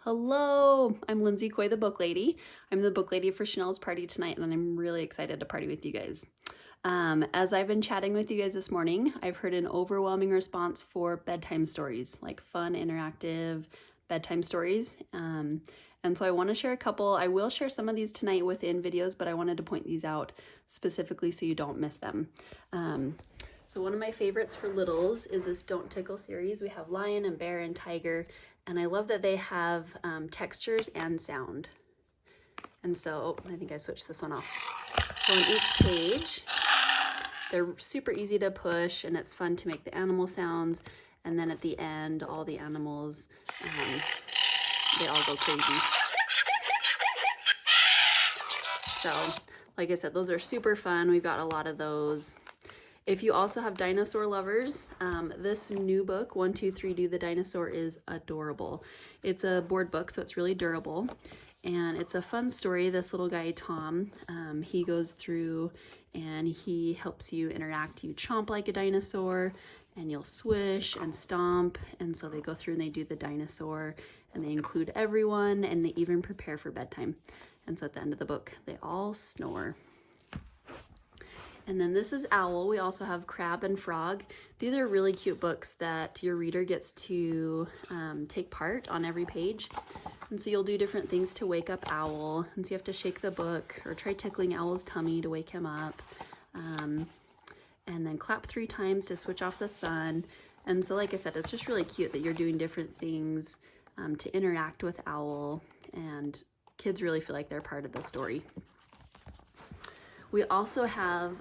Hello, I'm Lindsay Coy, the book lady. I'm the book lady for Chanel's party tonight, and I'm really excited to party with you guys. As I've been chatting with you guys this morning, I've heard an overwhelming response for bedtime stories, like fun, interactive bedtime stories. And so I want to share a couple. I will share some of these tonight within videos, but I wanted to point these out specifically so you don't miss them. So one of my favorites for littles is this Don't Tickle series. We have lion and bear and tiger, and I love that they have textures and sound. And so, I think I switched this one off. So on each page, they're super easy to push, and it's fun to make the animal sounds. And then at the end, all the animals, they all go crazy. So, like I said, those are super fun. We've got a lot of those. If you also have dinosaur lovers, this new book, 1, 2, 3, Do the Dinosaur, is adorable. It's a board book, so it's really durable. And it's a fun story. This little guy, Tom, he goes through and he helps you interact. You chomp like a dinosaur, and you'll swish and stomp. And so they go through and they do the dinosaur, and they include everyone, and they even prepare for bedtime. And so at the end of the book, they all snore. And then this is Owl. We also have Crab and Frog. These are really cute books that your reader gets to take part on every page. And so you'll do different things to wake up Owl. And so you have to shake the book or try tickling Owl's tummy to wake him up. And then clap 3 times to switch off the sun. And so like I said, it's just really cute that you're doing different things to interact with Owl. And kids really feel like they're part of the story. We also have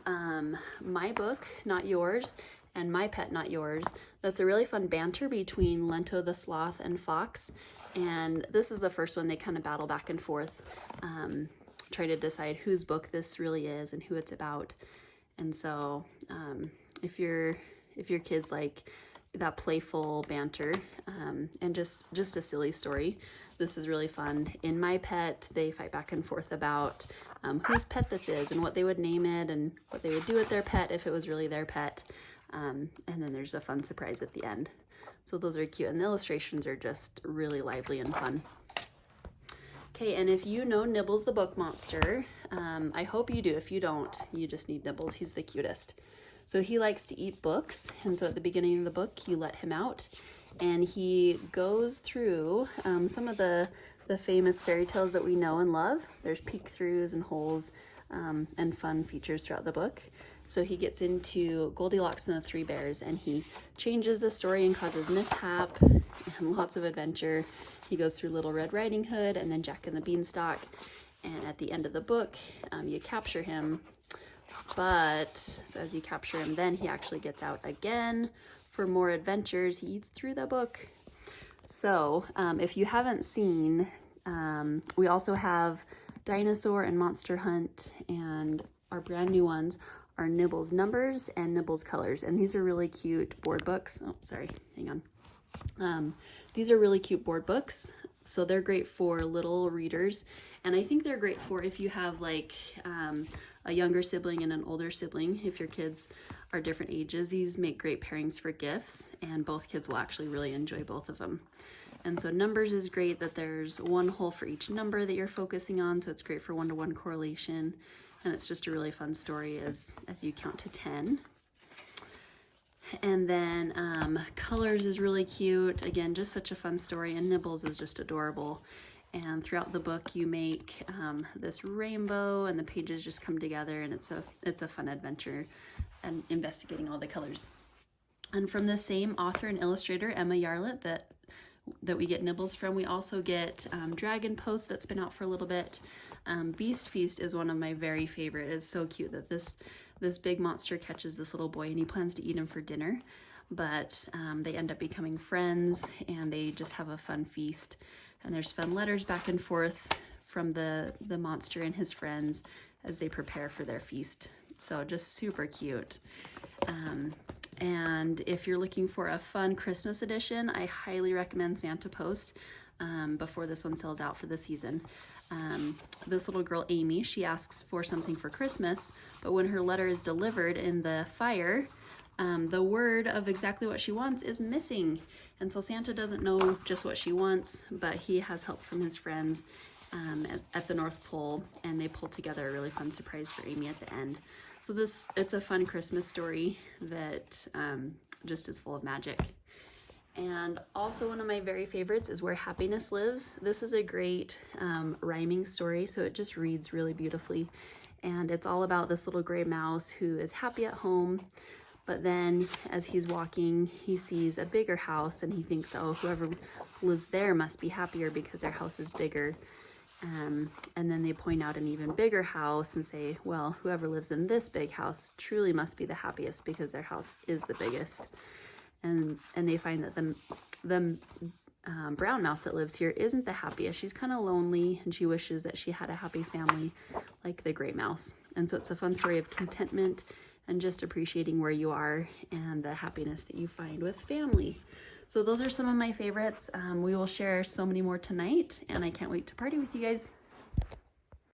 My Book, Not Yours, and My Pet, Not Yours. That's a really fun banter between Lento the Sloth and Fox. And this is the first one. They kind of battle back and forth, try to decide whose book this really is and who it's about. And so if your kids like that playful banter and just a silly story, this is really fun. In My Pet, they fight back and forth about whose pet this is and what they would name it and what they would do with their pet if it was really their pet. And then there's a fun surprise at the end. So those are cute, and the illustrations are just really lively and fun. Okay, and if you know Nibbles the Book Monster, I hope you do. If you don't, you just need Nibbles. He's the cutest. So he likes to eat books, and so at the beginning of the book, you let him out, and he goes through some of the famous fairy tales that we know and love. There's peek-throughs and holes and fun features throughout the book. So he gets into Goldilocks and the Three Bears, and he changes the story and causes mishap and lots of adventure. He goes through Little Red Riding Hood and then Jack and the Beanstalk. And at the end of the book, you capture him. But so as you capture him, then he actually gets out again for more adventures. He eats through the book. So if you haven't seen, we also have Dinosaur and Monster Hunt, and our brand new ones are Nibbles Numbers and Nibbles Colors. And these are really cute board books. Oh, sorry, hang on. These are really cute board books. So they're great for little readers. And I think they're great for if you have like a younger sibling and an older sibling. If your kids are different ages, these make great pairings for gifts, and both kids will actually really enjoy both of them. And so Numbers is great that there's one hole for each number that you're focusing on, so it's great for one-to-one correlation, and it's just a really fun story as you count to 10. And then Colors is really cute. Again, just such a fun story, and Nibbles is just adorable. And throughout the book, you make this rainbow, and the pages just come together, and it's a fun adventure and investigating all the colors. And from the same author and illustrator, Emma Yarlett, that we get Nibbles from, we also get Dragon Post that's been out for a little bit. Beast Feast is one of my very favorite. It's so cute that this big monster catches this little boy, and he plans to eat him for dinner. But they end up becoming friends, and they just have a fun feast. And there's fun letters back and forth from the monster and his friends as they prepare for their feast. So just super cute. And if you're looking for a fun Christmas edition, I highly recommend Santa Post before this one sells out for the season. This little girl, Amy, she asks for something for Christmas, but when her letter is delivered in the fire, the word of exactly what she wants is missing. And so Santa doesn't know just what she wants, but he has help from his friends at the North Pole, and they pull together a really fun surprise for Amy at the end. So it's a fun Christmas story that just is full of magic. And also one of my very favorites is Where Happiness Lives. This is a great rhyming story, so it just reads really beautifully. And it's all about this little gray mouse who is happy at home, but then as he's walking, he sees a bigger house and he thinks, oh, whoever lives there must be happier because their house is bigger. And then they point out an even bigger house and say, well, whoever lives in this big house truly must be the happiest because their house is the biggest. And they find that the brown mouse that lives here isn't the happiest. She's kind of lonely, and she wishes that she had a happy family like the gray mouse. And so it's a fun story of contentment and just appreciating where you are and the happiness that you find with family. So those are some of my favorites. We will share so many more tonight, and I can't wait to party with you guys.